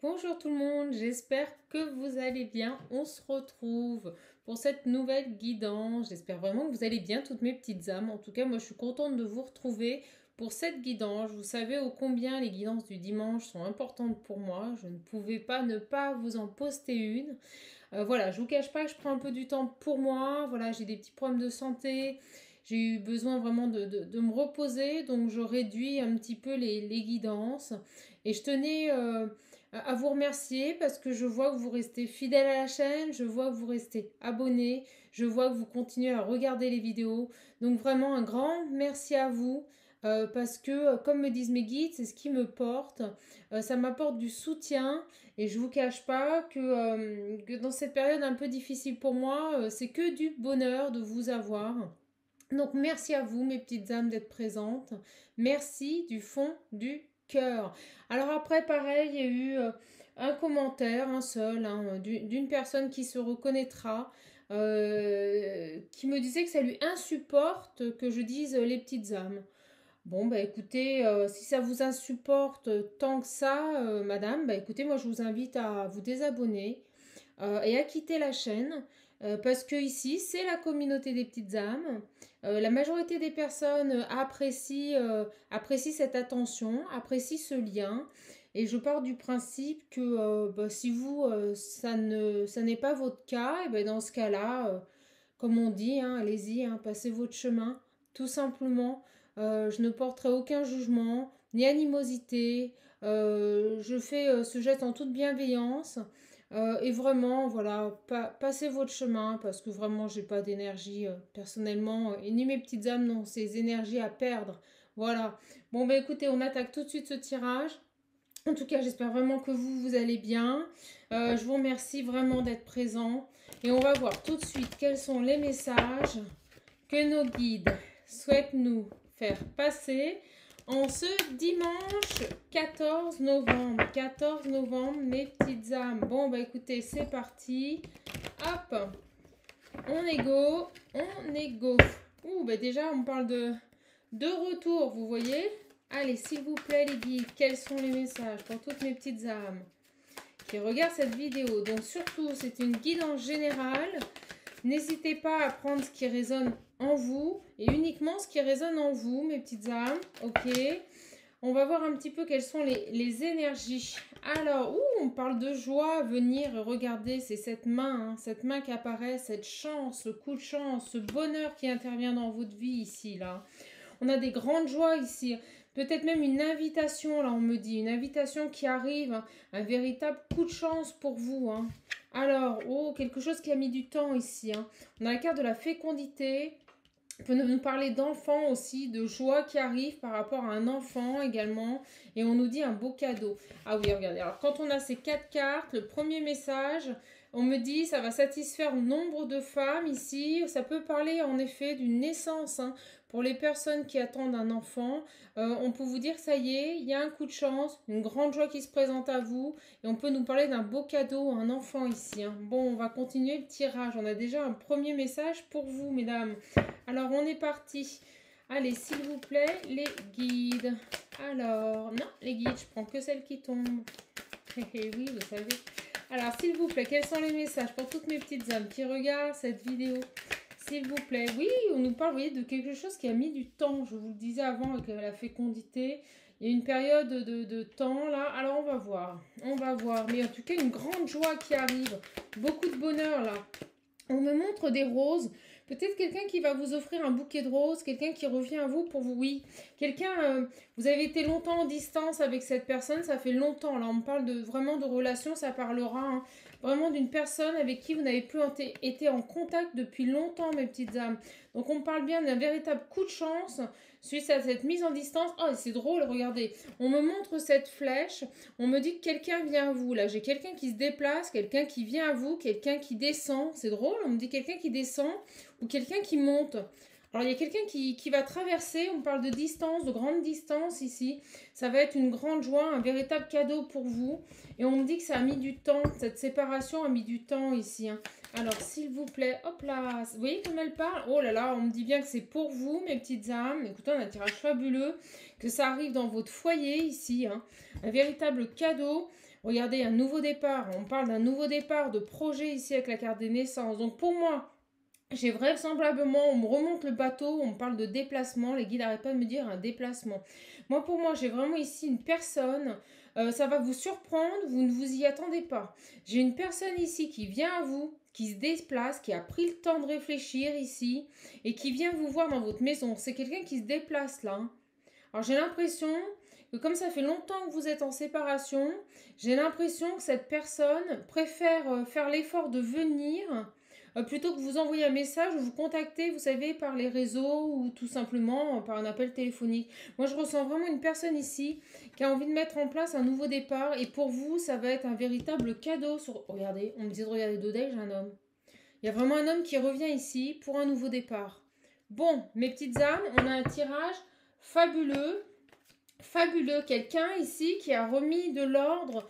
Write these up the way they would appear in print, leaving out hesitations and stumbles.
Bonjour tout le monde, j'espère que vous allez bien. On se retrouve pour cette nouvelle guidance. J'espère vraiment que vous allez bien, toutes mes petites âmes. En tout cas, moi je suis contente de vous retrouver pour cette guidance. Vous savez ô combien les guidances du dimanche sont importantes pour moi. Je ne pouvais pas ne pas vous en poster une. Voilà, je vous cache pas que je prends un peu du temps pour moi. Voilà, j'ai des petits problèmes de santé. J'ai eu besoin vraiment de me reposer, donc je réduis un petit peu les guidances. Et je tenais à vous remercier parce que je vois que vous restez fidèles à la chaîne, je vois que vous restez abonnés, je vois que vous continuez à regarder les vidéos. Donc vraiment un grand merci à vous. Parce que, comme me disent mes guides, c'est ce qui me porte. Ça m'apporte du soutien et je vous cache pas que dans cette période un peu difficile pour moi, c'est que du bonheur de vous avoir. Donc merci à vous, mes petites âmes, d'être présentes. Merci du fond du cœur. Alors après, pareil, il y a eu un commentaire, un seul, hein, d'une personne qui se reconnaîtra, qui me disait que ça lui insupporte que je dise les petites âmes. Bon, bah écoutez, si ça vous insupporte tant que ça, madame, bah écoutez, moi je vous invite à vous désabonner et à quitter la chaîne parce que ici c'est la communauté des petites âmes. La majorité des personnes apprécient cette attention, apprécient ce lien. Et je pars du principe que bah, si vous, ça n'est pas votre cas, et ben dans ce cas-là, comme on dit, hein, allez-y, hein, passez votre chemin, tout simplement. Je ne porterai aucun jugement, ni animosité. Je fais ce geste en toute bienveillance. Et vraiment, voilà, passez votre chemin parce que vraiment, j'ai pas d'énergie personnellement, et ni mes petites âmes n'ont ces énergies à perdre. Voilà. Bon, bah écoutez, on attaque tout de suite ce tirage. En tout cas, j'espère vraiment que vous allez bien. Je vous remercie vraiment d'être présent. Et on va voir tout de suite quels sont les messages que nos guides souhaitent nous faire passer en ce dimanche 14 novembre. 14 novembre, mes petites âmes. Bon, bah écoutez, c'est parti. Hop, on est go, on est go. Ouh, bah déjà, on parle de retour, vous voyez. Allez, s'il vous plaît, les guides, quels sont les messages pour toutes mes petites âmes qui regardent cette vidéo? Donc surtout, c'est une guidance générale. N'hésitez pas à prendre ce qui résonne en vous et uniquement ce qui résonne en vous, mes petites âmes. Ok. On va voir un petit peu quelles sont les énergies. Alors, on parle de joie à venir. Regardez, c'est cette main qui apparaît, cette chance, ce coup de chance, ce bonheur qui intervient dans votre vie ici, là. On a des grandes joies ici. Peut-être même une invitation, là, on me dit. Une invitation qui arrive. Un véritable coup de chance pour vous. Hein. Alors, quelque chose qui a mis du temps ici. Hein. On a la carte de la fécondité. On peut nous parler d'enfants aussi, de joie qui arrive par rapport à un enfant également. Et on nous dit un beau cadeau. Ah oui, regardez. Alors, quand on a ces 4 cartes, le premier message, on me dit ça va satisfaire nombre de femmes ici. Ça peut parler en effet d'une naissance. Hein. Pour les personnes qui attendent un enfant, on peut vous dire ça y est, il y a un coup de chance, une grande joie qui se présente à vous. Et on peut nous parler d'un beau cadeau, un enfant ici. Hein. Bon, on va continuer le tirage. On a déjà un premier message pour vous, mesdames. Alors, on est parti. Allez, s'il vous plaît, les guides. Alors, non, les guides, je prends que celles qui tombent. Oui, vous savez. Alors, s'il vous plaît, quels sont les messages pour toutes mes petites âmes qui regardent cette vidéo? S'il vous plaît. Oui, on nous parle, vous voyez, de quelque chose qui a mis du temps. Je vous le disais avant avec la fécondité. Il y a une période de temps là. Alors, on va voir. On va voir. Mais en tout cas, une grande joie qui arrive. Beaucoup de bonheur là. On me montre des roses. Peut-être quelqu'un qui va vous offrir un bouquet de roses, quelqu'un qui revient à vous pour vous, oui. Quelqu'un, vous avez été longtemps en distance avec cette personne, ça fait longtemps. Là, on me parle vraiment de relation, ça parlera hein, vraiment d'une personne avec qui vous n'avez plus été en contact depuis longtemps, mes petites âmes. Donc, on me parle bien d'un véritable coup de chance suite à cette mise en distance. Oh, c'est drôle, regardez. On me montre cette flèche. On me dit que quelqu'un vient à vous. Là, j'ai quelqu'un qui se déplace, quelqu'un qui vient à vous, quelqu'un qui descend. C'est drôle, on me dit quelqu'un qui descend ou quelqu'un qui monte. Alors, il y a quelqu'un qui va traverser, on parle de distance, de grande distance ici. Ça va être une grande joie, un véritable cadeau pour vous. Et on me dit que ça a mis du temps, cette séparation a mis du temps ici. Hein. Alors, s'il vous plaît, hop là, vous voyez comme elle parle? Oh là là, on me dit bien que c'est pour vous, mes petites âmes. Écoutez, on a un tirage fabuleux, que ça arrive dans votre foyer ici. Hein. Un véritable cadeau. Regardez, un nouveau départ. On parle d'un nouveau départ de projet ici avec la carte des naissances. Donc, pour moi... J'ai vraisemblablement, on me remonte le bateau, on me parle de déplacement, les guides n'arrêtent pas de me dire un déplacement. Moi, pour moi, j'ai vraiment ici une personne, ça va vous surprendre, vous ne vous y attendez pas. J'ai une personne ici qui vient à vous, qui se déplace, qui a pris le temps de réfléchir ici, et qui vient vous voir dans votre maison. C'est quelqu'un qui se déplace là. Hein. Alors, j'ai l'impression que comme ça fait longtemps que vous êtes en séparation, j'ai l'impression que cette personne préfère faire l'effort de venir plutôt que vous envoyer un message ou vous contacter, vous savez, par les réseaux ou tout simplement par un appel téléphonique. Moi, je ressens vraiment une personne ici qui a envie de mettre en place un nouveau départ et pour vous, ça va être un véritable cadeau. Regardez, on me dit de regarder Dodel, j'ai un homme. Il y a vraiment un homme qui revient ici pour un nouveau départ. Bon, mes petites âmes, on a un tirage fabuleux. Fabuleux. Quelqu'un ici qui a remis de l'ordre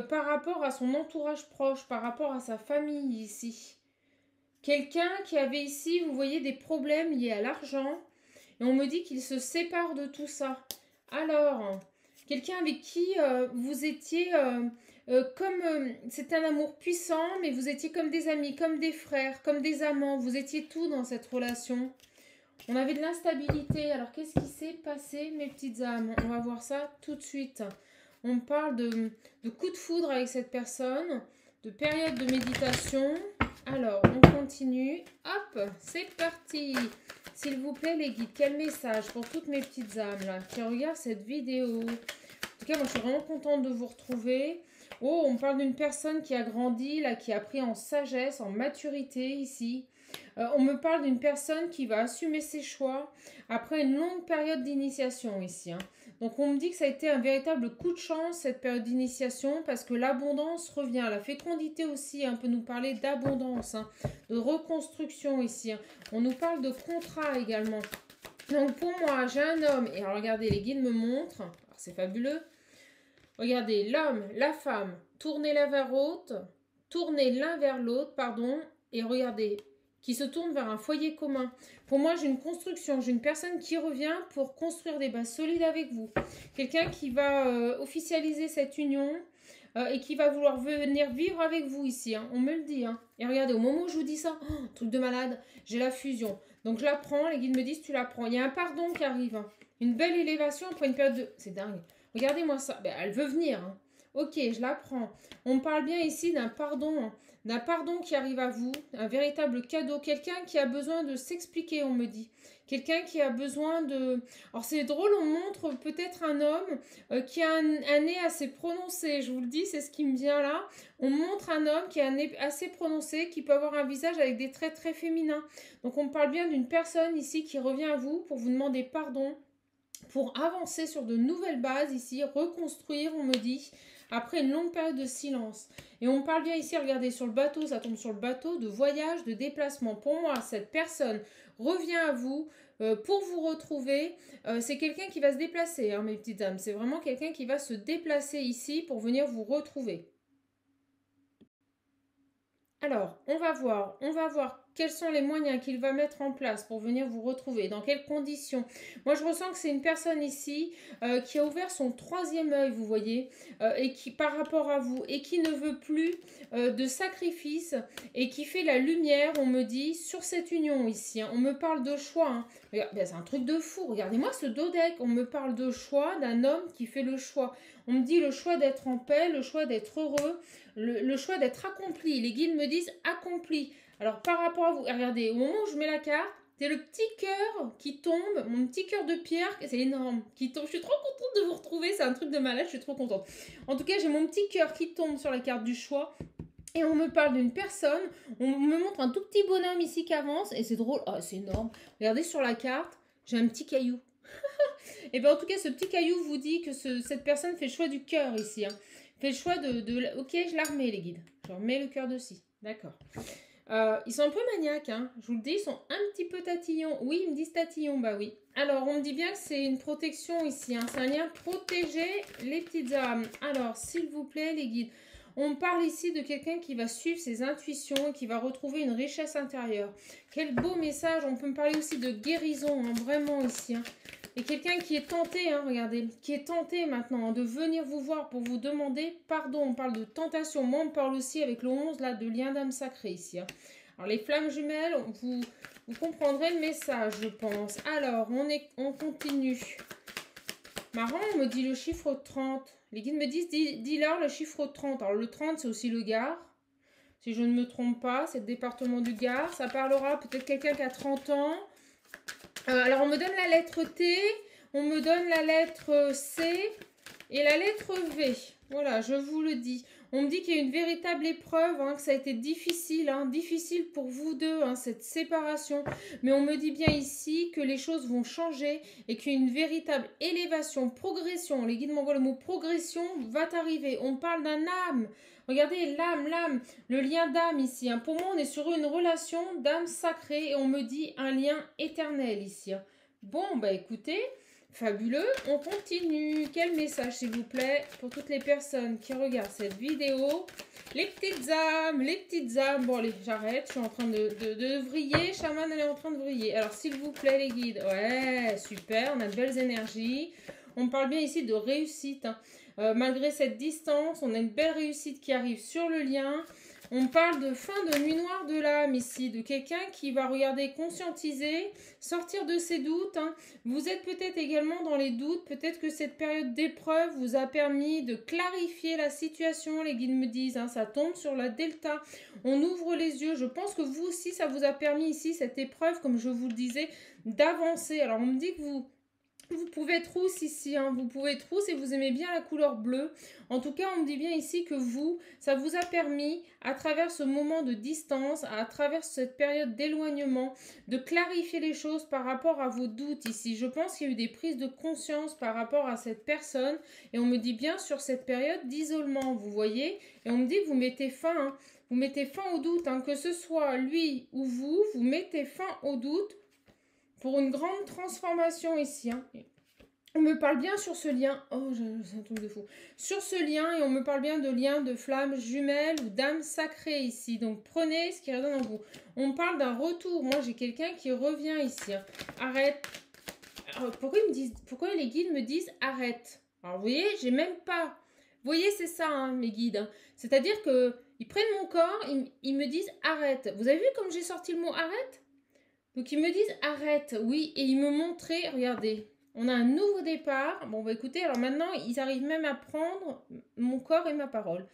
par rapport à son entourage proche, par rapport à sa famille ici. Quelqu'un qui avait ici, vous voyez, des problèmes liés à l'argent. Et on me dit qu'il se sépare de tout ça. Alors, quelqu'un avec qui vous étiez c'était un amour puissant, mais vous étiez comme des amis, comme des frères, comme des amants. Vous étiez tout dans cette relation. On avait de l'instabilité. Alors, qu'est-ce qui s'est passé, mes petites âmes? On va voir ça tout de suite. On parle de coup de foudre avec cette personne, de période de méditation. Alors, on continue. Hop, c'est parti. S'il vous plaît, les guides, quel message pour toutes mes petites âmes là, qui regardent cette vidéo. En tout cas, moi, je suis vraiment contente de vous retrouver. Oh, on parle d'une personne qui a grandi, là, qui a pris en sagesse, en maturité ici. On me parle d'une personne qui va assumer ses choix après une longue période d'initiation ici. Hein. Donc on me dit que ça a été un véritable coup de chance cette période d'initiation parce que l'abondance revient. La fécondité aussi, hein, peut nous parler d'abondance, hein, de reconstruction ici. Hein. On nous parle de contrat également. Donc pour moi, j'ai un homme, et alors regardez, les guides me montrent, c'est fabuleux. Regardez, l'homme, la femme, tournez l'un vers l'autre, tournez l'un vers l'autre, pardon, et regardez, qui se tourne vers un foyer commun. Pour moi, j'ai une construction, j'ai une personne qui revient pour construire des bases solides avec vous. Quelqu'un qui va officialiser cette union et qui va vouloir venir vivre avec vous ici. Hein. On me le dit. Hein. Et regardez, au moment où je vous dis ça, oh, truc de malade, j'ai la fusion. Donc je la prends, les guides me disent tu la prends. Il y a un pardon qui arrive. Hein. Une belle élévation après une période de... C'est dingue. Regardez-moi ça. Ben, elle veut venir. Hein. Ok, je la prends. On me parle bien ici d'un pardon. Hein. D'un pardon qui arrive à vous, un véritable cadeau, quelqu'un qui a besoin de s'expliquer, on me dit. Quelqu'un qui a besoin de... Alors c'est drôle, on montre peut-être un homme qui a un nez assez prononcé, je vous le dis, c'est ce qui me vient là. On montre un homme qui a un nez assez prononcé, qui peut avoir un visage avec des traits très féminins. Donc on me parle bien d'une personne ici qui revient à vous pour vous demander pardon, pour avancer sur de nouvelles bases ici, reconstruire, on me dit, après une longue période de silence. Et on parle bien ici, regardez, sur le bateau, ça tombe sur le bateau, de voyage, de déplacement. Pour moi, cette personne revient à vous pour vous retrouver. C'est quelqu'un qui va se déplacer, hein, mes petites âmes. C'est vraiment quelqu'un qui va se déplacer ici pour venir vous retrouver. Alors, on va voir quels sont les moyens qu'il va mettre en place pour venir vous retrouver, dans quelles conditions. Moi, je ressens que c'est une personne ici qui a ouvert son troisième œil, vous voyez, et qui, par rapport à vous, et qui ne veut plus de sacrifice, et qui fait la lumière, on me dit, sur cette union ici. Hein. On me parle de choix. Hein. C'est un truc de fou. Regardez-moi ce dodec. On me parle de choix, d'un homme qui fait le choix. On me dit le choix d'être en paix, le choix d'être heureux, le choix d'être accompli. Les guides me disent accompli. Alors, par rapport à vous, regardez, au moment où je mets la carte, c'est le petit cœur qui tombe, mon petit cœur de pierre, c'est énorme, qui tombe. Je suis trop contente de vous retrouver, c'est un truc de malade, je suis trop contente. En tout cas, j'ai mon petit cœur qui tombe sur la carte du choix. Et on me parle d'une personne, on me montre un tout petit bonhomme ici qui avance, et c'est drôle, oh, c'est énorme. Regardez sur la carte, j'ai un petit caillou. Et bien en tout cas, ce petit caillou vous dit que cette personne fait le choix du cœur ici. Hein. Fait le choix de... Ok, je la remets les guides. Je remets le cœur dessus. D'accord. Ils sont un peu maniaques, hein. Je vous le dis, ils sont un petit peu tatillons. Oui, ils me disent tatillons, bah oui. Alors, on me dit bien que c'est une protection ici, hein. C'est un lien protégé, les petites âmes. Alors, s'il vous plaît, les guides. On parle ici de quelqu'un qui va suivre ses intuitions, qui va retrouver une richesse intérieure. Quel beau message. On peut me parler aussi de guérison, hein, vraiment ici, hein. Et quelqu'un qui est tenté, hein, regardez, qui est tenté maintenant, hein, de venir vous voir pour vous demander pardon. On parle de tentation. Moi, on parle aussi avec le 11, là, de lien d'âme sacrée ici, hein. Alors, les flammes jumelles, vous comprendrez le message, je pense. Alors, on continue. Marrant, on me dit le chiffre 30. Les guides me disent, dis-leur le chiffre 30. Alors, le 30, c'est aussi le Gard. Si je ne me trompe pas, c'est le département du Gard. Ça parlera peut-être quelqu'un qui a 30 ans. Alors, on me donne la lettre T, on me donne la lettre C et la lettre V. Voilà, je vous le dis. On me dit qu'il y a une véritable épreuve, hein, que ça a été difficile, hein, difficile pour vous deux, hein, cette séparation. Mais on me dit bien ici que les choses vont changer et qu'il y a une véritable élévation, progression. Les guides m'envoient le mot progression, va t'arriver. On parle d'un âme. Regardez, l'âme, le lien d'âme ici, hein. Pour moi, on est sur une relation d'âme sacrée et on me dit un lien éternel ici, hein. Bon, bah écoutez, fabuleux, on continue. Quel message, s'il vous plaît, pour toutes les personnes qui regardent cette vidéo. Les petites âmes. Bon, allez, j'arrête, je suis en train de vriller. Chaman, elle est en train de vriller. Alors, s'il vous plaît, les guides. Ouais, super, on a de belles énergies. On parle bien ici de réussite, hein. Malgré cette distance, on a une belle réussite qui arrive sur le lien. On parle de fin de nuit noire de l'âme ici, de quelqu'un qui va regarder, conscientiser, sortir de ses doutes, hein. Vous êtes peut-être également dans les doutes, peut-être que cette période d'épreuve vous a permis de clarifier la situation, les guides me disent, hein, ça tombe sur la delta. On ouvre les yeux, je pense que vous aussi, ça vous a permis ici, cette épreuve, comme je vous le disais, d'avancer. Alors on me dit que vous pouvez être rousse ici, hein. Vous pouvez être rousse et vous aimez bien la couleur bleue. En tout cas, on me dit bien ici que vous, ça vous a permis, à travers ce moment de distance, à travers cette période d'éloignement, de clarifier les choses par rapport à vos doutes ici. Je pense qu'il y a eu des prises de conscience par rapport à cette personne. Et on me dit bien sur cette période d'isolement, vous voyez. Et on me dit que vous mettez fin, hein. Vous mettez fin au doute, hein. Que ce soit lui ou vous, vous mettez fin au doute. Pour une grande transformation ici, hein. On me parle bien sur ce lien. Oh, c'est un truc de fou. Sur ce lien, et on me parle bien de lien de flammes jumelles ou d'âme sacrée ici. Donc, prenez ce qui résonne en vous. On me parle d'un retour. Moi, j'ai quelqu'un qui revient ici, hein. Arrête. Alors, pourquoi les guides me disent arrête? Alors, vous voyez, j'ai même pas... Vous voyez, c'est ça, hein, mes guides, hein. C'est-à-dire que ils prennent mon corps, ils me disent arrête. Vous avez vu comme j'ai sorti le mot arrête? Donc, ils me disent arrête, oui, et ils me montraient, regardez, on a un nouveau départ. Bon, bah écoutez, alors maintenant, ils arrivent même à prendre mon corps et ma parole.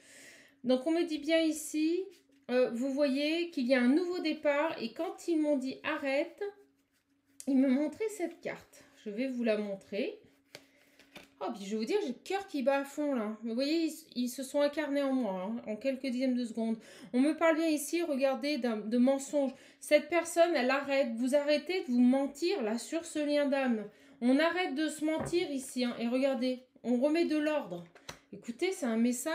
Donc, on me dit bien ici, vous voyez qu'il y a un nouveau départ, et quand ils m'ont dit arrête, ils me montraient cette carte. Je vais vous la montrer. Oh, puis je vais vous dire, j'ai le cœur qui bat à fond là. Vous voyez, ils se sont incarnés en moi, hein, en quelques dixièmes de seconde. On me parle bien ici, regardez, de mensonges. Cette personne, elle arrête. Vous arrêtez de vous mentir là sur ce lien d'âme. On arrête de se mentir ici, hein, et regardez, on remet de l'ordre. Écoutez, c'est un message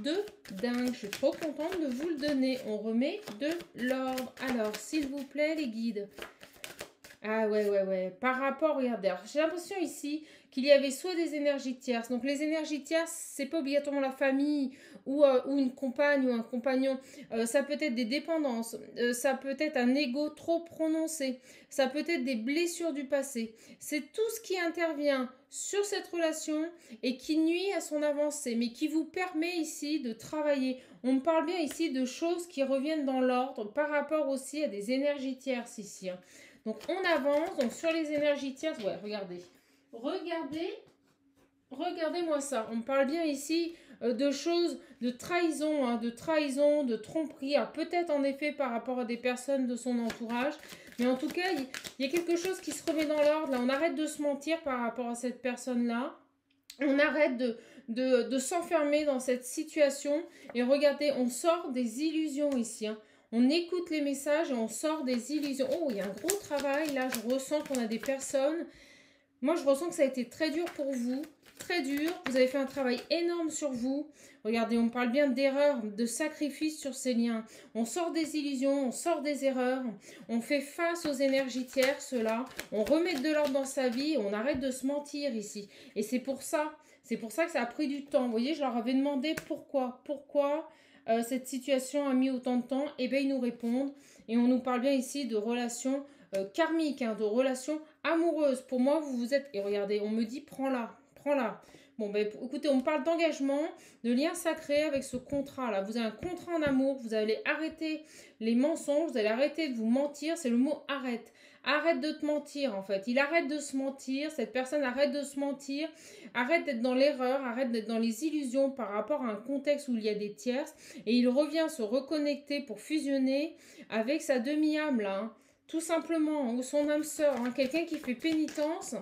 de dingue. Je suis trop contente de vous le donner. On remet de l'ordre. Alors, s'il vous plaît, les guides. Ah ouais. Par rapport, regardez, j'ai l'impression ici qu'il y avait soit des énergies tierces. Donc les énergies tierces, c'est pas obligatoirement la famille ou une compagne ou un compagnon. Ça peut être des dépendances, ça peut être un ego trop prononcé, ça peut être des blessures du passé. C'est tout ce qui intervient sur cette relation et qui nuit à son avancée, mais qui vous permet ici de travailler. On me parle bien ici de choses qui reviennent dans l'ordre par rapport aussi à des énergies tierces ici, hein. Donc, on avance. Donc, sur les énergies tierces, ouais, regardez. Regardez-moi ça. On me parle bien ici de choses, de trahison, hein, de tromperie. Peut-être en effet par rapport à des personnes de son entourage. Mais en tout cas, il y a quelque chose qui se remet dans l'ordre. Là, on arrête de se mentir par rapport à cette personne-là. On arrête de s'enfermer dans cette situation. Et regardez, on sort des illusions ici, hein. On écoute les messages et on sort des illusions. Oh, il y a un gros travail. Là, je ressens qu'on a des personnes. Moi, je ressens que ça a été très dur pour vous. très dur. Vous avez fait un travail énorme sur vous. Regardez, on parle bien d'erreurs, de sacrifices sur ces liens. On sort des illusions, on sort des erreurs. On fait face aux énergies tierces, là. On remet de l'ordre dans sa vie. On arrête de se mentir ici. Et c'est pour ça que ça a pris du temps. Vous voyez, je leur avais demandé pourquoi. Pourquoi cette situation a mis autant de temps. Et bien, ils nous répondent. Et on nous parle bien ici de relations karmiques, hein, de relations amoureuses. Pour moi, vous êtes... Et regardez, on me dit, prends-la, prends-la. Bon, ben, écoutez, on me parle d'engagement, de lien sacré avec ce contrat-là. Vous avez un contrat en amour, vous allez arrêter les mensonges, vous allez arrêter de vous mentir. C'est le mot arrête. Arrête de te mentir, en fait. Il arrête de se mentir, cette personne arrête de se mentir, arrête d'être dans l'erreur, arrête d'être dans les illusions par rapport à un contexte où il y a des tierces. Et il revient se reconnecter pour fusionner avec sa demi-âme, là. Hein. Tout simplement, ou son âme sœur, hein. Quelqu'un qui fait pénitence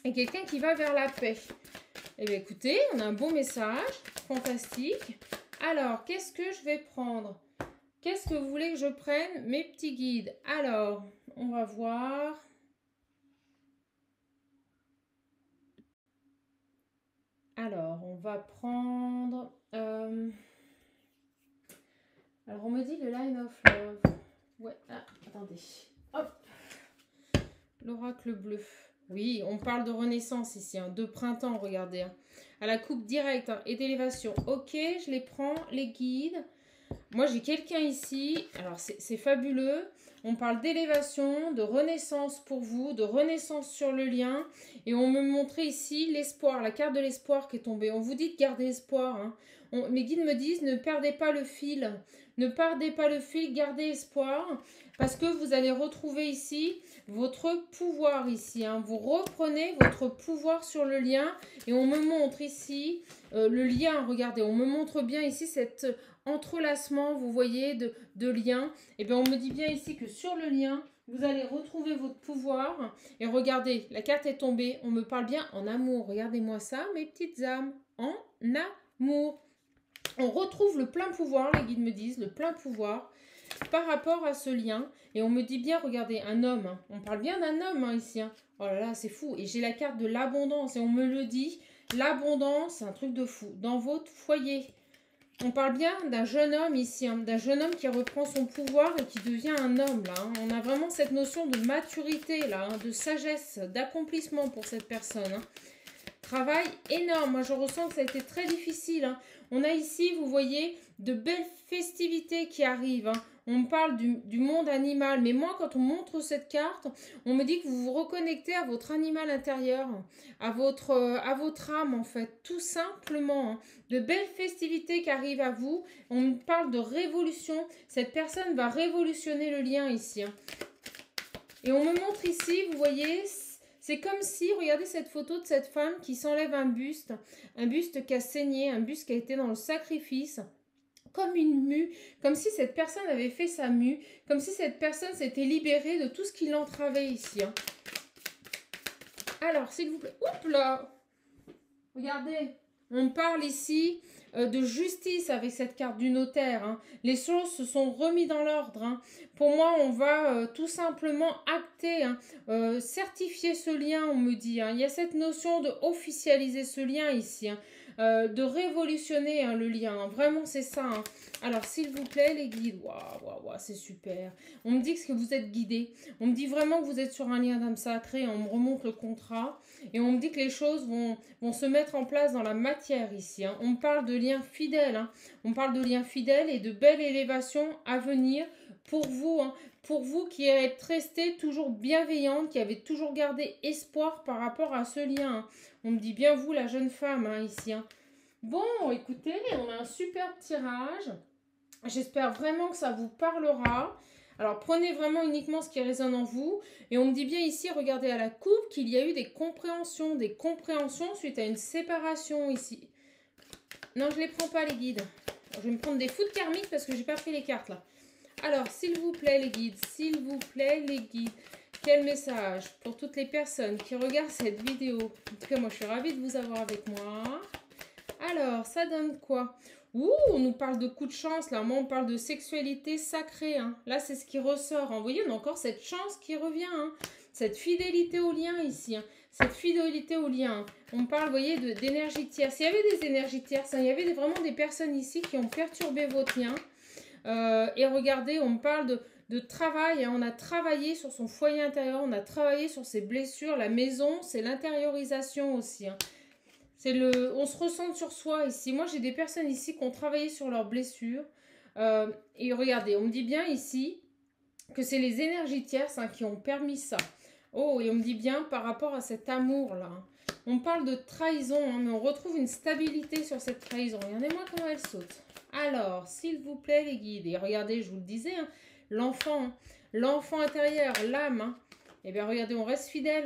et quelqu'un qui va vers la paix. Eh bien, écoutez, on a un bon message, fantastique. Alors, qu'est-ce que je vais prendre? Qu'est-ce que vous voulez que je prenne? Mes petits guides. Alors, on va voir. Alors, on va prendre... Alors, on me dit le Line of Love. Ouais, ah, attendez. Hop. L'oracle bleu. Oui, on parle de renaissance ici, hein, de printemps, regardez. Hein. À la coupe directe hein, et d'élévation. Ok, je les prends, les guides. Moi, j'ai quelqu'un ici. Alors, c'est fabuleux. On parle d'élévation, de renaissance pour vous, de renaissance sur le lien. Et on me montrait ici l'espoir, la carte de l'espoir qui est tombée. On vous dit de garder espoir. Hein. Mes guides me disent, ne perdez pas le fil. Ne perdez pas le fil, gardez espoir. Parce que vous allez retrouver ici votre pouvoir ici. Hein. Vous reprenez votre pouvoir sur le lien. Et on me montre ici le lien. Regardez, on me montre bien ici cet entrelacement, vous voyez, de liens. Et bien, on me dit bien ici que sur le lien, vous allez retrouver votre pouvoir. Et regardez, la carte est tombée. On me parle bien en amour. Regardez-moi ça, mes petites âmes. En amour. On retrouve le plein pouvoir, les guides me disent, le plein pouvoir par rapport à ce lien. Et on me dit bien, regardez, un homme. Hein. On parle bien d'un homme hein, ici. Hein. Oh là là, c'est fou. Et j'ai la carte de l'abondance. Et on me le dit, l'abondance, c'est un truc de fou. Dans votre foyer. On parle bien d'un jeune homme ici, hein, d'un jeune homme qui reprend son pouvoir et qui devient un homme. Là, hein. On a vraiment cette notion de maturité, là, hein, de sagesse, d'accomplissement pour cette personne. Hein. Travail énorme. Moi, je ressens que ça a été très difficile. Hein. On a ici, vous voyez, de belles festivités qui arrivent. Hein. On me parle du monde animal. Mais moi, quand on montre cette carte, on me dit que vous vous reconnectez à votre animal intérieur, à votre âme, en fait. Tout simplement. Hein. De belles festivités qui arrivent à vous. On me parle de révolution. Cette personne va révolutionner le lien ici. Hein. Et on me montre ici, vous voyez... C'est comme si, regardez cette photo de cette femme qui s'enlève un buste qui a saigné, un buste qui a été dans le sacrifice, comme une mue, comme si cette personne avait fait sa mue, comme si cette personne s'était libérée de tout ce qui l'entravait ici. Hein. Alors, s'il vous plaît, oups là, regardez, on parle ici de justice avec cette carte du notaire. Hein. Les choses se sont remises dans l'ordre. Hein. Pour moi, on va tout simplement acter, hein, certifier ce lien, on me dit. Hein. Il y a cette notion de officialiser ce lien ici, hein, de révolutionner hein, le lien. Hein. Vraiment, c'est ça. Hein. Alors, s'il vous plaît, les guides, waouh, c'est super. On me dit que vous êtes guidés. On me dit vraiment que vous êtes sur un lien d'âme sacrée. On me remonte le contrat. Et on me dit que les choses vont se mettre en place dans la matière ici. Hein. On me parle de liens fidèles. Hein. On parle de liens fidèles et de belles élévations à venir pour vous. Hein. Pour vous qui êtes resté toujours bienveillante, qui avez toujours gardé espoir par rapport à ce lien. Hein. On me dit bien vous, la jeune femme, hein, ici. Hein. Bon, écoutez, on a un superbe tirage. J'espère vraiment que ça vous parlera. Alors, prenez vraiment uniquement ce qui résonne en vous. Et on me dit bien ici, regardez à la coupe, qu'il y a eu des compréhensions suite à une séparation ici. Non, je ne les prends pas, les guides. Alors, je vais me prendre des foudres karmiques parce que je n'ai pas pris les cartes, là. Alors, s'il vous plaît, les guides, s'il vous plaît, les guides, quel message pour toutes les personnes qui regardent cette vidéo. En tout cas, moi, je suis ravie de vous avoir avec moi. Alors, ça donne quoi? Ouh, on nous parle de coups de chance, là. Moi, on parle de sexualité sacrée. Hein. Là, c'est ce qui ressort. Hein. Vous voyez, on a encore cette chance qui revient. Hein. Cette fidélité au lien ici. Hein. cette fidélité au lien. On parle, vous voyez, d'énergie tierce. Il y avait des énergies tierces, hein, il y avait vraiment des personnes ici qui ont perturbé votre lien. Et regardez, on parle de travail, hein, on a travaillé sur son foyer intérieur, on a travaillé sur ses blessures. La maison, c'est l'intériorisation aussi. Hein. On se ressent sur soi ici. Moi, j'ai des personnes ici qui ont travaillé sur leurs blessures. Et regardez, on me dit bien ici que c'est les énergies tierces qui ont permis ça. Oh, et on me dit bien par rapport à cet amour-là. On parle de trahison, mais on retrouve une stabilité sur cette trahison. Regardez-moi comment elle saute. Alors, s'il vous plaît, les guides, et regardez, je vous le disais, l'enfant intérieur, l'âme, eh bien, regardez, on reste fidèle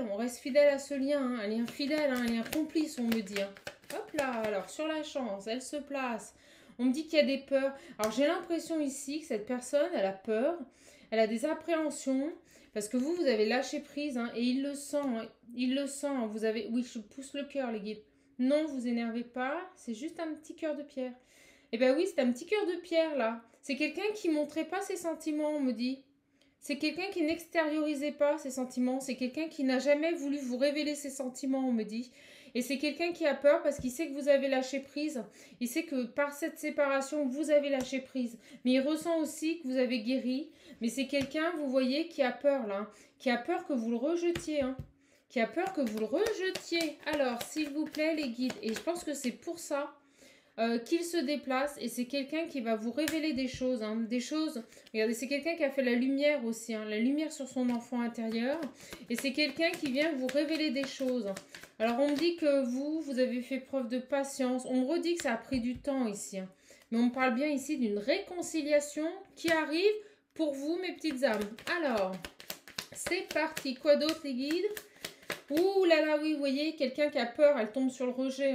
à ce lien, un lien fidèle, un lien complice, on me dit. Hop là, alors, sur la chance, elle se place. On me dit qu'il y a des peurs. Alors, j'ai l'impression ici que cette personne, elle a peur, elle a des appréhensions, parce que vous avez lâché prise, et il le sent, vous avez, oui, je pousse le cœur, les guides. Non, vous énervez pas, c'est juste un petit cœur de pierre. Eh bien oui, c'est un petit cœur de pierre, là. C'est quelqu'un qui montrait pas ses sentiments, on me dit. C'est quelqu'un qui n'extériorisait pas ses sentiments. C'est quelqu'un qui n'a jamais voulu vous révéler ses sentiments, on me dit. Et c'est quelqu'un qui a peur parce qu'il sait que vous avez lâché prise. Il sait que par cette séparation, vous avez lâché prise. Mais il ressent aussi que vous avez guéri. Mais c'est quelqu'un, vous voyez, qui a peur, là. Qui a peur que vous le rejetiez, Qui a peur que vous le rejetiez. Alors, s'il vous plaît, les guides. Et je pense que c'est pour ça qu'il se déplace, et c'est quelqu'un qui va vous révéler des choses, regardez, c'est quelqu'un qui a fait la lumière aussi, la lumière sur son enfant intérieur, et c'est quelqu'un qui vient vous révéler des choses. Alors on me dit que vous avez fait preuve de patience, on me redit que ça a pris du temps ici, mais on me parle bien ici d'une réconciliation qui arrive pour vous, mes petites âmes. Alors, c'est parti, quoi d'autre, les guides? Ouh là là, oui, vous voyez, quelqu'un qui a peur, elle tombe sur le rejet,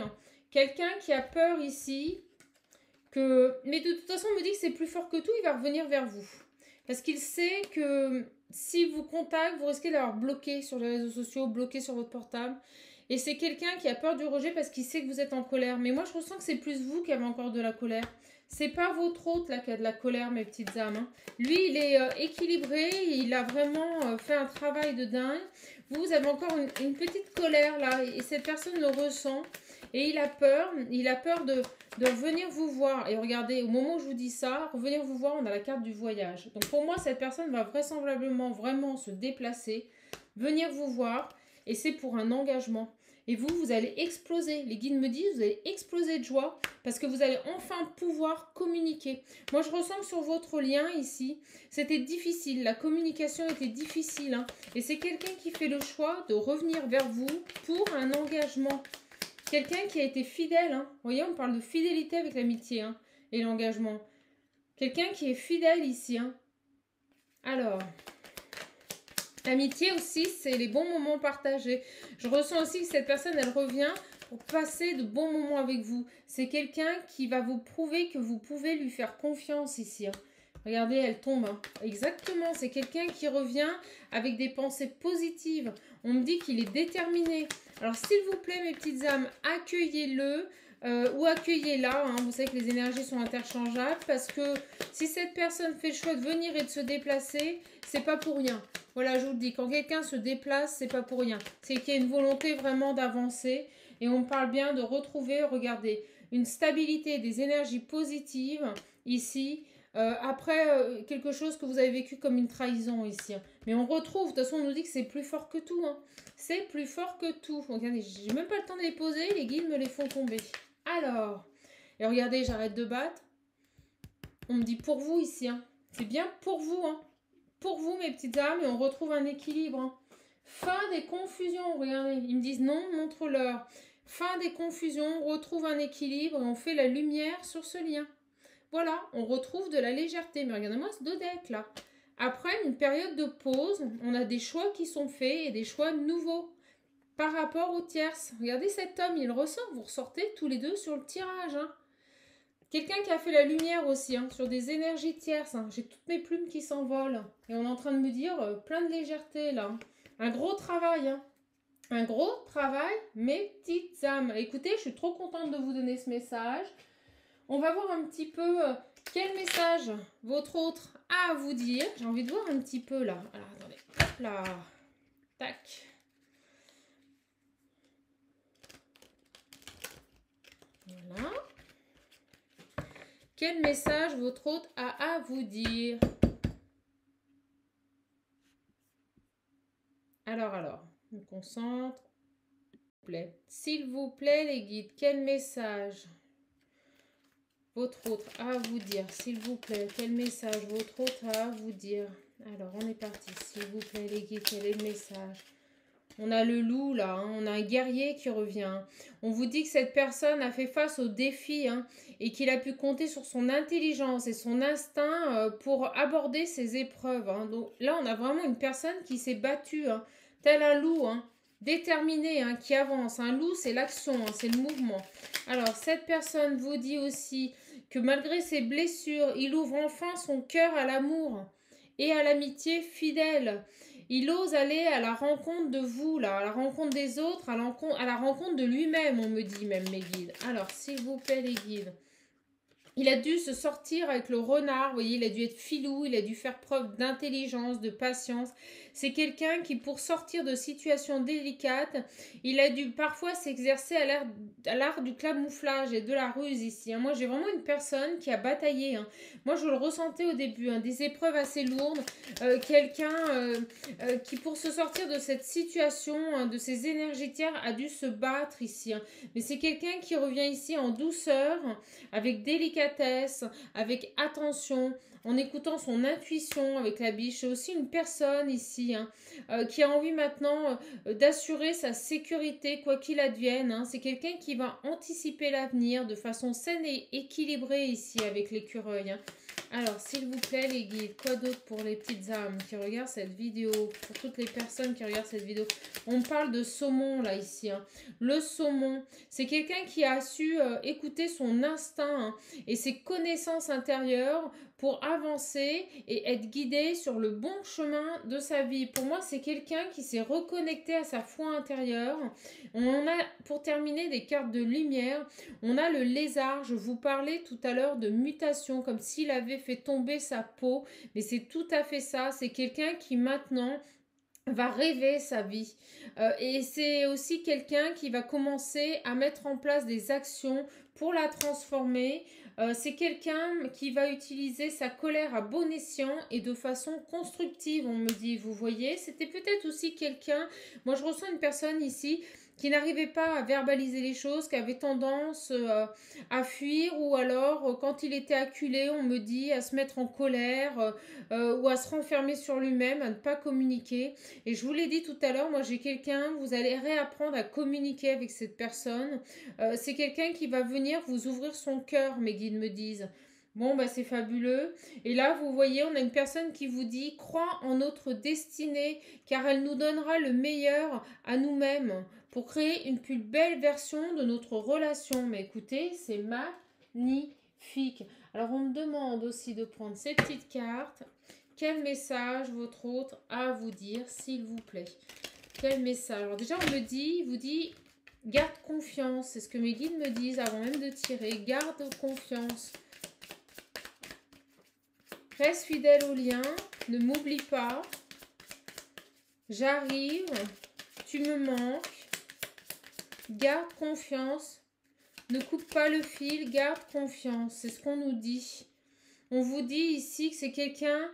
Quelqu'un qui a peur ici, mais de toute façon, on me dit que c'est plus fort que tout, il va revenir vers vous. Parce qu'il sait que s'il vous contacte, vous risquez d'avoir bloqué sur les réseaux sociaux, bloqué sur votre portable. Et c'est quelqu'un qui a peur du rejet parce qu'il sait que vous êtes en colère. Mais moi, je ressens que c'est plus vous qui avez encore de la colère. C'est pas votre hôte là qui a de la colère, mes petites âmes. Lui, il est équilibré, il a vraiment fait un travail de dingue. Vous avez encore une petite colère là, et cette personne le ressent. Et il a peur de revenir vous voir. Et regardez, au moment où je vous dis ça, revenir vous voir, on a la carte du voyage. Donc pour moi, cette personne va vraisemblablement vraiment se déplacer, venir vous voir, et c'est pour un engagement. Et vous allez exploser. Les guides me disent, vous allez exploser de joie, parce que vous allez enfin pouvoir communiquer. Moi, je ressens que sur votre lien ici, c'était difficile. La communication était difficile. Et c'est quelqu'un qui fait le choix de revenir vers vous pour un engagement. Quelqu'un qui a été fidèle, Vous voyez, on parle de fidélité avec l'amitié, et l'engagement. Quelqu'un qui est fidèle ici, Alors, l'amitié aussi, c'est les bons moments partagés. Je ressens aussi que cette personne, elle revient pour passer de bons moments avec vous. C'est quelqu'un qui va vous prouver que vous pouvez lui faire confiance ici, Regardez, elle tombe. Exactement, c'est quelqu'un qui revient avec des pensées positives. On me dit qu'il est déterminé. Alors, s'il vous plaît, mes petites âmes, accueillez-le ou accueillez-la. Vous savez que les énergies sont interchangeables parce que si cette personne fait le choix de venir et de se déplacer, c'est pas pour rien. Voilà, je vous le dis, quand quelqu'un se déplace, c'est pas pour rien. C'est qu'il y a une volonté vraiment d'avancer. Et on parle bien de retrouver, regardez, une stabilité, des énergies positives ici. Après, quelque chose que vous avez vécu comme une trahison ici. Mais on retrouve, de toute façon, on nous dit que c'est plus fort que tout. C'est plus fort que tout. Regardez, j'ai même pas le temps de les poser, les guides me les font tomber. Alors, et regardez, j'arrête de battre. On me dit pour vous ici. C'est bien pour vous. Pour vous, mes petites âmes, et on retrouve un équilibre. Fin des confusions, regardez. Ils me disent non, montre-leur. Fin des confusions, on retrouve un équilibre et on fait la lumière sur ce lien. Voilà, on retrouve de la légèreté. Mais regardez-moi ce 2 decks là. Après une période de pause, on a des choix qui sont faits et des choix nouveaux par rapport aux tierces. Regardez cet homme, il ressort. Vous ressortez tous les deux sur le tirage. Quelqu'un qui a fait la lumière aussi sur des énergies tierces. J'ai toutes mes plumes qui s'envolent. Et on est en train de me dire plein de légèreté là. Un gros travail. Un gros travail, mes petites âmes. Écoutez, je suis trop contente de vous donner ce message. On va voir un petit peu quel message votre autre a à vous dire. J'ai envie de voir un petit peu là. Alors, attendez. Hop là. Tac. Voilà. Quel message votre hôte a à vous dire? Alors, je me concentre. S'il vous plaît, les guides, quel message votre hôte a à vous dire? S'il vous plaît, quel message votre hôte a à vous dire? Alors, on est parti. S'il vous plaît, les guides, quel est le message? On a le loup là, hein, on a un guerrier qui revient. On vous dit que cette personne a fait face aux défis hein, et qu'il a pu compter sur son intelligence et son instinct pour aborder ces épreuves. Hein. Donc là, on a vraiment une personne qui s'est battue, hein, tel un loup, hein, déterminé, hein, qui avance. Un loup, c'est l'action, hein, c'est le mouvement. Alors, cette personne vous dit aussi que malgré ses blessures, il ouvre enfin son cœur à l'amour et à l'amitié fidèle. Il ose aller à la rencontre de vous, là, à la rencontre des autres, à la rencontre de lui-même, on me dit même, mes guides. Alors, s'il vous plaît, les guides. Il a dû se sortir avec le renard, vous voyez, il a dû être filou, il a dû faire preuve d'intelligence, de patience. C'est quelqu'un qui, pour sortir de situations délicates, il a dû parfois s'exercer à l'art du camouflage et de la ruse ici. Hein. Moi, j'ai vraiment une personne qui a bataillé. Hein. Moi, je le ressentais au début, hein, des épreuves assez lourdes. Quelqu'un qui, pour se sortir de cette situation, hein, de ces énergétières, a dû se battre ici. Hein. Mais c'est quelqu'un qui revient ici en douceur, avec délicatesse, avec attention, en écoutant son intuition avec la biche. C'est aussi une personne ici hein, qui a envie maintenant d'assurer sa sécurité quoi qu'il advienne. Hein. C'est quelqu'un qui va anticiper l'avenir de façon saine et équilibrée ici avec l'écureuil. Hein. Alors, s'il vous plaît, les guides, quoi d'autre pour les petites âmes qui regardent cette vidéo, pour toutes les personnes qui regardent cette vidéo? On parle de saumon, là, ici. Hein. Le saumon, c'est quelqu'un qui a su écouter son instinct hein, et ses connaissances intérieures pour avancer et être guidé sur le bon chemin de sa vie. Pour moi, c'est quelqu'un qui s'est reconnecté à sa foi intérieure. On a, pour terminer, des cartes de lumière. On a le lézard. Je vous parlais tout à l'heure de mutation, comme s'il avait fait tomber sa peau. Mais c'est tout à fait ça. C'est quelqu'un qui maintenant va rêver sa vie. Et c'est aussi quelqu'un qui va commencer à mettre en place des actions pour la transformer. C'est quelqu'un qui va utiliser sa colère à bon escient et de façon constructive, on me dit. Vous voyez, c'était peut-être aussi quelqu'un, moi je ressens une personne ici qui n'arrivait pas à verbaliser les choses, qui avait tendance à fuir ou alors quand il était acculé, on me dit, à se mettre en colère ou à se renfermer sur lui-même, à ne pas communiquer. Et je vous l'ai dit tout à l'heure, moi j'ai quelqu'un, vous allez réapprendre à communiquer avec cette personne. C'est quelqu'un qui va venir vous ouvrir son cœur, mes guides me disent. Bon, bah c'est fabuleux. Et là, vous voyez, on a une personne qui vous dit « Crois en notre destinée, car elle nous donnera le meilleur à nous-mêmes pour créer une plus belle version de notre relation. » Mais écoutez, c'est magnifique. Alors, on me demande aussi de prendre ces petites cartes. Quel message votre hôte a à vous dire, s'il vous plaît? Quel message? Alors déjà, on me dit, vous dit « Garde confiance ». C'est ce que mes guides me disent avant même de tirer. Garde confiance. Reste fidèle au lien, ne m'oublie pas. J'arrive, tu me manques. Garde confiance, ne coupe pas le fil, garde confiance. C'est ce qu'on nous dit. On vous dit ici que c'est quelqu'un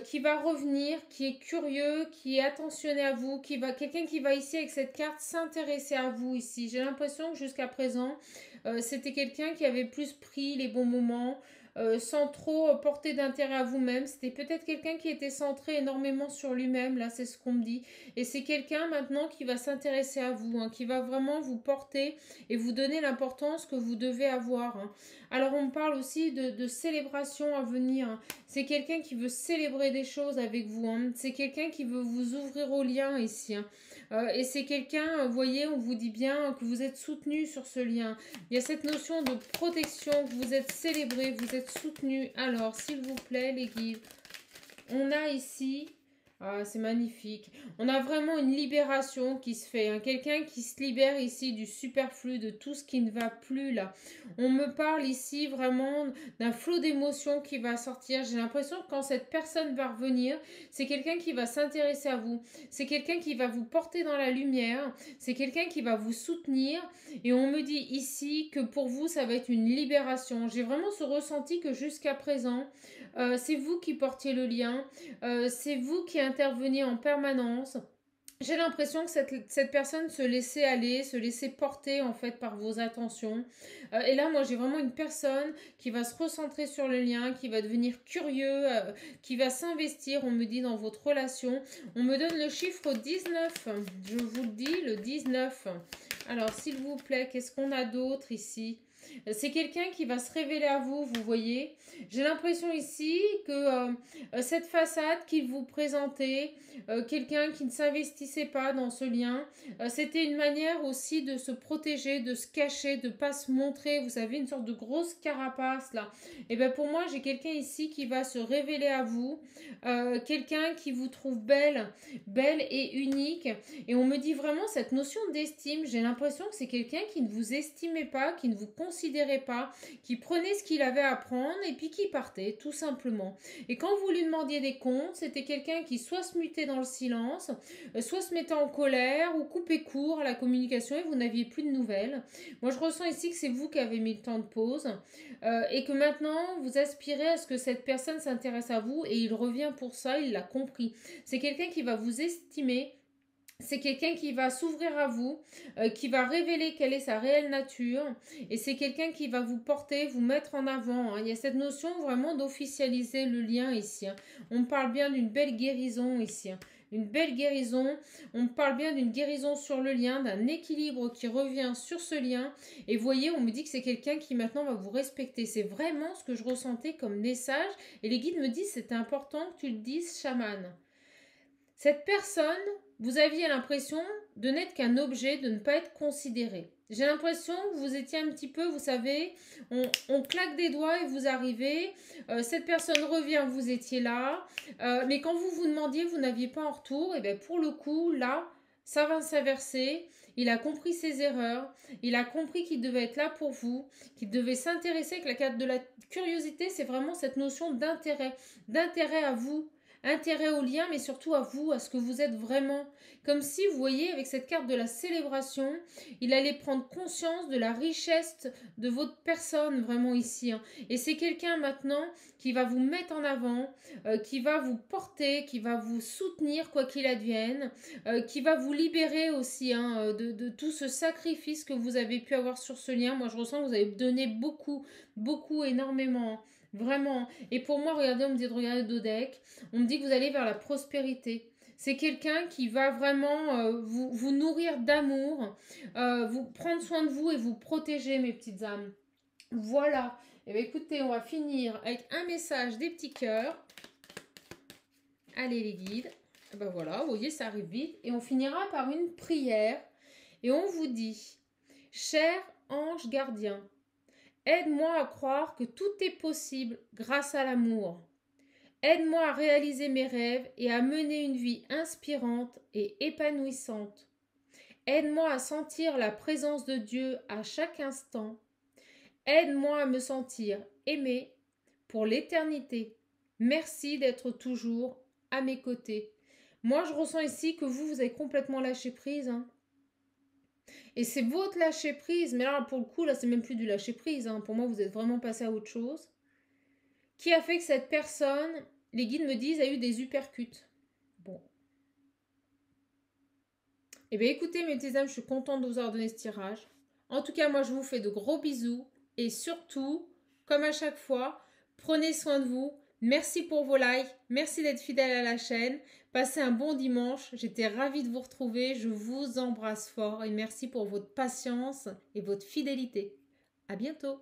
qui va revenir, qui est curieux, qui est attentionné à vous, quelqu'un qui va ici avec cette carte s'intéresser à vous ici. J'ai l'impression que jusqu'à présent, c'était quelqu'un qui avait plus pris les bons moments, sans trop porter d'intérêt à vous-même. C'était peut-être quelqu'un qui était centré énormément sur lui-même, là c'est ce qu'on me dit. Et c'est quelqu'un maintenant qui va s'intéresser à vous, hein, qui va vraiment vous porter et vous donner l'importance que vous devez avoir. Hein. Alors on me parle aussi de célébration à venir. Hein. C'est quelqu'un qui veut célébrer des choses avec vous. Hein. C'est quelqu'un qui veut vous ouvrir au lien ici. Hein. Et c'est quelqu'un, vous voyez, on vous dit bien que vous êtes soutenu sur ce lien. Il y a cette notion de protection, que vous êtes célébré, vous êtes soutenu. Alors, s'il vous plaît, les guides, on a ici Ah, c'est magnifique. On a vraiment une libération qui se fait, hein. Quelqu'un qui se libère ici du superflu, de tout ce qui ne va plus là. On me parle ici vraiment d'un flot d'émotions qui va sortir. J'ai l'impression que quand cette personne va revenir, c'est quelqu'un qui va s'intéresser à vous. C'est quelqu'un qui va vous porter dans la lumière. C'est quelqu'un qui va vous soutenir. Et on me dit ici que pour vous, ça va être une libération. J'ai vraiment ce ressenti que jusqu'à présent, c'est vous qui portiez le lien. C'est vous qui interveniez en permanence. J'ai l'impression que cette personne se laissait aller, se laissait porter en fait par vos attentions. Et là, moi, j'ai vraiment une personne qui va se recentrer sur le lien, qui va devenir curieux, qui va s'investir, on me dit, dans votre relation. On me donne le chiffre 19. Je vous le dis, le 19. Alors, s'il vous plaît, qu'est-ce qu'on a d'autre ici? C'est quelqu'un qui va se révéler à vous, vous voyez. J'ai l'impression ici que cette façade qu'il vous présentait, quelqu'un qui ne s'investissait pas dans ce lien, c'était une manière aussi de se protéger, de se cacher, de ne pas se montrer. Vous savez, une sorte de grosse carapace là. Et bien pour moi, j'ai quelqu'un ici qui va se révéler à vous, quelqu'un qui vous trouve belle, belle et unique. Et on me dit vraiment cette notion d'estime. J'ai l'impression que c'est quelqu'un qui ne vous estimait pas, qui ne vous considérait pas, qui prenait ce qu'il avait à prendre et puis qui partait, tout simplement. Et quand vous lui demandiez des comptes, c'était quelqu'un qui soit se mutait dans le silence, soit se mettait en colère ou coupait court à la communication et vous n'aviez plus de nouvelles. Moi, je ressens ici que c'est vous qui avez mis le temps de pause et que maintenant, vous aspirez à ce que cette personne s'intéresse à vous et il revient pour ça, il l'a compris. C'est quelqu'un qui va vous estimer. C'est quelqu'un qui va s'ouvrir à vous, qui va révéler quelle est sa réelle nature. Et c'est quelqu'un qui va vous porter, vous mettre en avant, hein. Il y a cette notion vraiment d'officialiser le lien ici, hein. On parle bien d'une belle guérison ici, hein. Une belle guérison. On parle bien d'une guérison sur le lien, d'un équilibre qui revient sur ce lien. Et voyez, on me dit que c'est quelqu'un qui maintenant va vous respecter. C'est vraiment ce que je ressentais comme message. Et les guides me disent c'est important que tu le dises, chaman. Cette personne, vous aviez l'impression de n'être qu'un objet, de ne pas être considéré. J'ai l'impression que vous étiez un petit peu, vous savez, on claque des doigts et vous arrivez. Cette personne revient, vous étiez là. Mais quand vous vous demandiez, vous n'aviez pas en retour. Et bien pour le coup, là, ça va s'inverser. Il a compris ses erreurs. Il a compris qu'il devait être là pour vous, qu'il devait s'intéresser avec la carte de la curiosité. C'est vraiment cette notion d'intérêt à vous. Intérêt au lien, mais surtout à vous, à ce que vous êtes vraiment. Comme si, vous voyez, avec cette carte de la célébration, il allait prendre conscience de la richesse de votre personne, vraiment ici, hein. Et c'est quelqu'un maintenant qui va vous mettre en avant, qui va vous porter, qui va vous soutenir, quoi qu'il advienne, qui va vous libérer aussi, hein, de tout ce sacrifice que vous avez pu avoir sur ce lien. Moi, je ressens que vous avez donné beaucoup, beaucoup, énormément, hein. Vraiment. Et pour moi, regardez, on me dit de regarder Dodec. On me dit que vous allez vers la prospérité. C'est quelqu'un qui va vraiment vous nourrir d'amour, vous prendre soin de vous et vous protéger, mes petites âmes. Voilà. Et bien écoutez, on va finir avec un message des petits cœurs. Allez les guides. Et ben voilà, vous voyez, ça arrive vite. Et on finira par une prière. Et on vous dit, cher ange gardien, aide-moi à croire que tout est possible grâce à l'amour. Aide-moi à réaliser mes rêves et à mener une vie inspirante et épanouissante. Aide-moi à sentir la présence de Dieu à chaque instant. Aide-moi à me sentir aimée pour l'éternité. Merci d'être toujours à mes côtés. Moi, je ressens ici que vous avez complètement lâché prise, hein. Et c'est votre lâcher prise, mais là, pour le coup, là, c'est même plus du lâcher prise, hein. Pour moi, vous êtes vraiment passé à autre chose. Qui a fait que cette personne, les guides me disent, a eu des uppercuts. Bon. Eh bien, écoutez, mes petits âmes, je suis contente de vous avoir donné ce tirage. En tout cas, moi, je vous fais de gros bisous. Et surtout, comme à chaque fois, prenez soin de vous. Merci pour vos likes. Merci d'être fidèle à la chaîne. Passez un bon dimanche. J'étais ravie de vous retrouver. Je vous embrasse fort. Et merci pour votre patience et votre fidélité. À bientôt.